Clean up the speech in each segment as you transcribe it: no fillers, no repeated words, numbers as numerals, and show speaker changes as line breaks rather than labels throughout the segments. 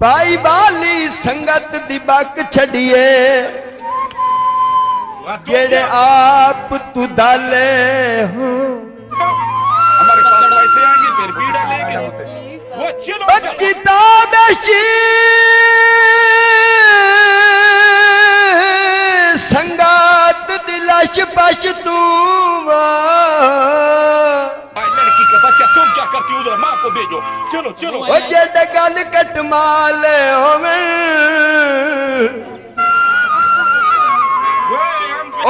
भाई वाली संगत दी बक छड़िए जेड़े आप तू डाले हो।
हमारे पास पैसे आएंगे फिर भी डालेंगे वो चलो
बच्चिता बेशी संगत दिलाश पश तू
लड़की का बच्चा तुम क्या करती उधर माँ को भेजो चलो चलो
जेड़े गल कटमाल होवे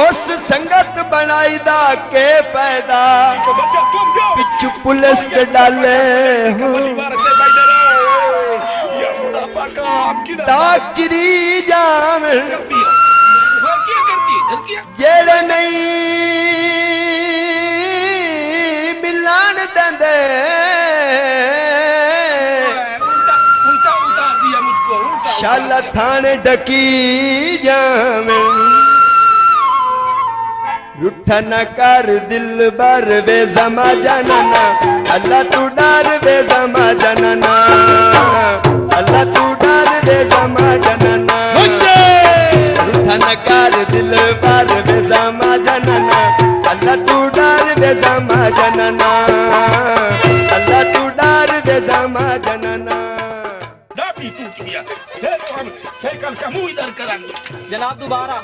उस संगत बनाई दा के पैदा
बच्चा तुम जाओ
पिछू पुलिस के डाले दाचरी जाम जेड़े नहीं मिलान देंदे शाला थाने डकी जावे रूठा न कर दिल बर वे जमा जानना अल्लाह तू डर वे जमा जानना अल्लाह तू डर वे जमा जानना रूठा न कर दिल बर वे जमा जानना अल्लाह तू डर वे जमा जानना अल्लाह तू डर वे जमा जानना।
साइकिल का मुंह इधर करा दो
जनाब दोबारा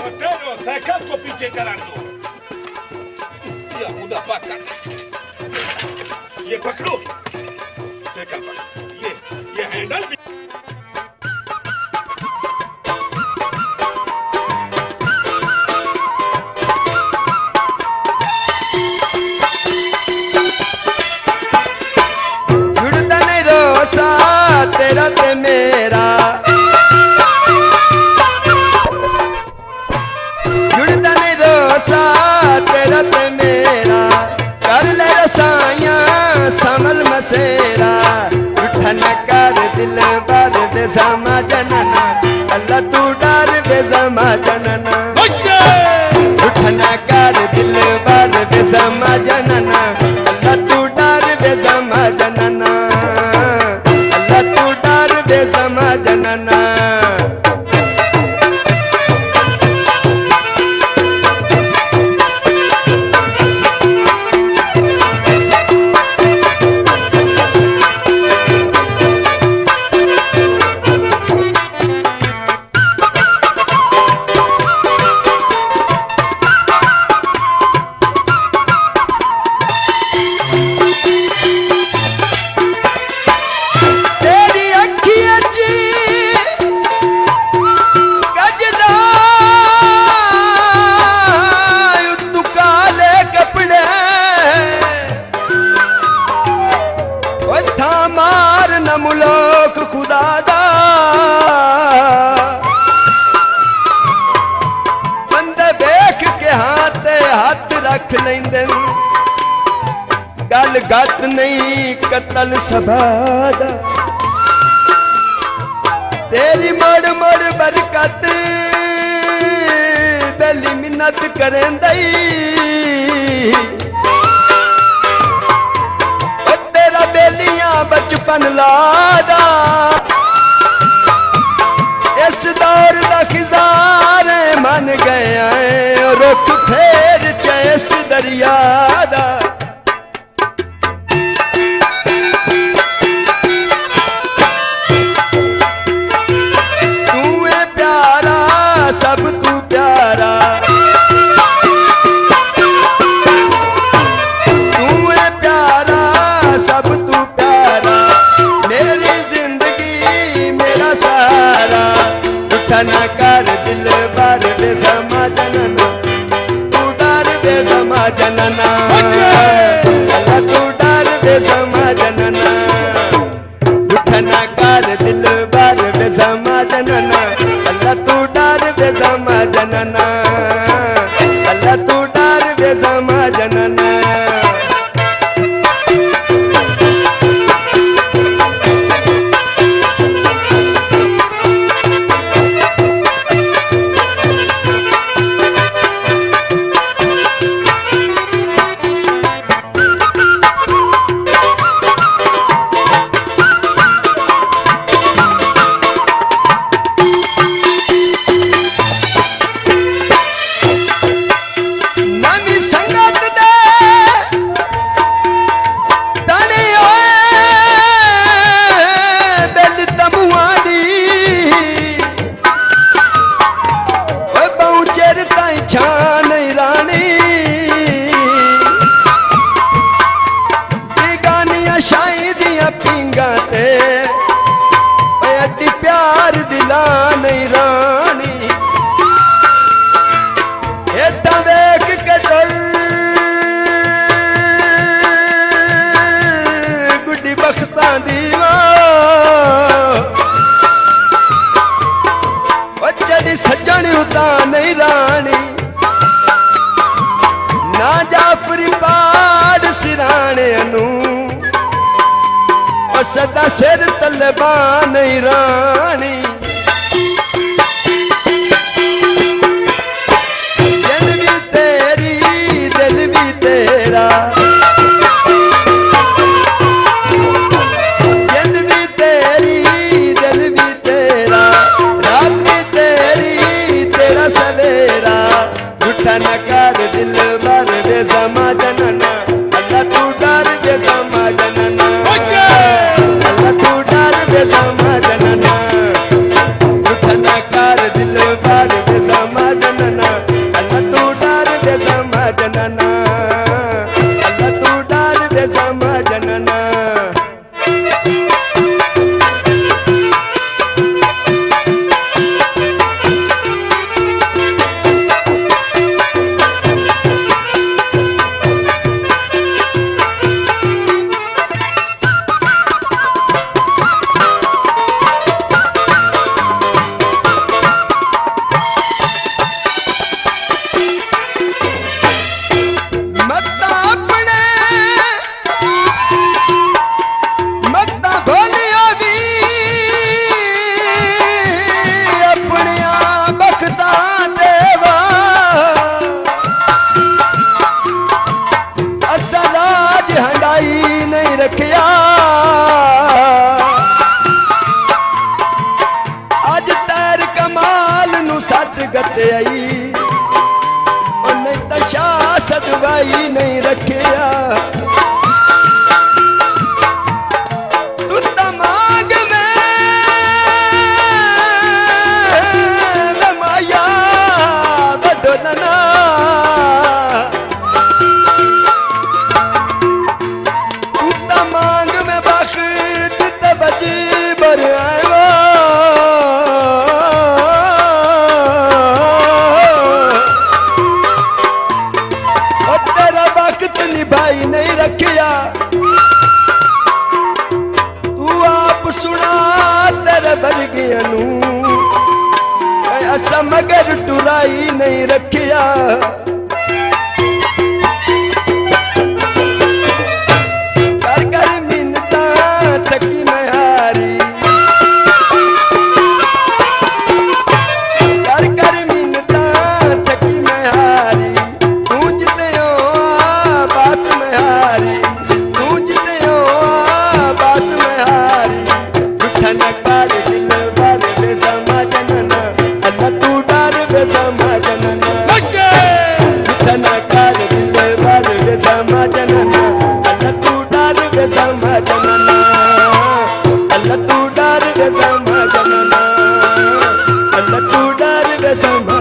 साइकिल को पीछे करा दो उधर पकड़ ये पकड़ो साइकिल पकड़ो ये हैंडल भी
जुड़ता नहीं रोसा तेरा ते मेरा जुड़ता नहीं रोसा तेरा ते मेरा कर ले रसाइया समल मसेरा उठा न कर दिल बार बेजमा जनना अल्लाह तू डर बेजमा जनना उठा न कर दिल बार बेजमा जनना अल्लाह तू डर बेजमा जनना अल्लाह तू डर बेजमा जनना। मुलोक खुदा दा बंदे देख के हाथ रख लेंदे गल गत नहीं कतल सभादा तेरी मड़ मड़ बरकत बेली मिन्नत करें दई बचपन लादा इस दौर दा खिजार मन गया रुख फेर चैस दरिया दा तू है प्यारा सब तू प्यारा तू है प्यारा सब तू न कर दिल बार बेजमा जनना तू डर बेजमा जनना अल्लाह तू डर बेजमा जनना उठ न कर दिल बार बेजमा जनना अल्लाह तू डर बेजमा जनना अल्लाह तू डर बेजमा जनना। सदा सिर तलबान रानी दिल भी तेरी दिल भी तेरा जिंद भी तेरी दिल भी तेरा रात भी तेरी तेरा सवेरा उठा न कर दिल भर बेसमा जनना अल्लाह तू डर बेसमा जनना अल्लाह तू डर बेसमा जनना उठा न कर दिल भर बेसमा जनना अल्लाह तू डर बेसमा जनना अल्लाह तू डर बेसमा जनना रखिया अज तैर कमाल नू सट गते आई नहीं तो शाह सदवाई नहीं रखिया तू तमाग में माया बदलना मांग में बख्त बजी बर आयो और तेरा वक्त निभाई नहीं रखिया तू आप सुना तेरे बरगिया नू असा मगर टुराई नहीं रखिया अल्लाह तू डर वे समा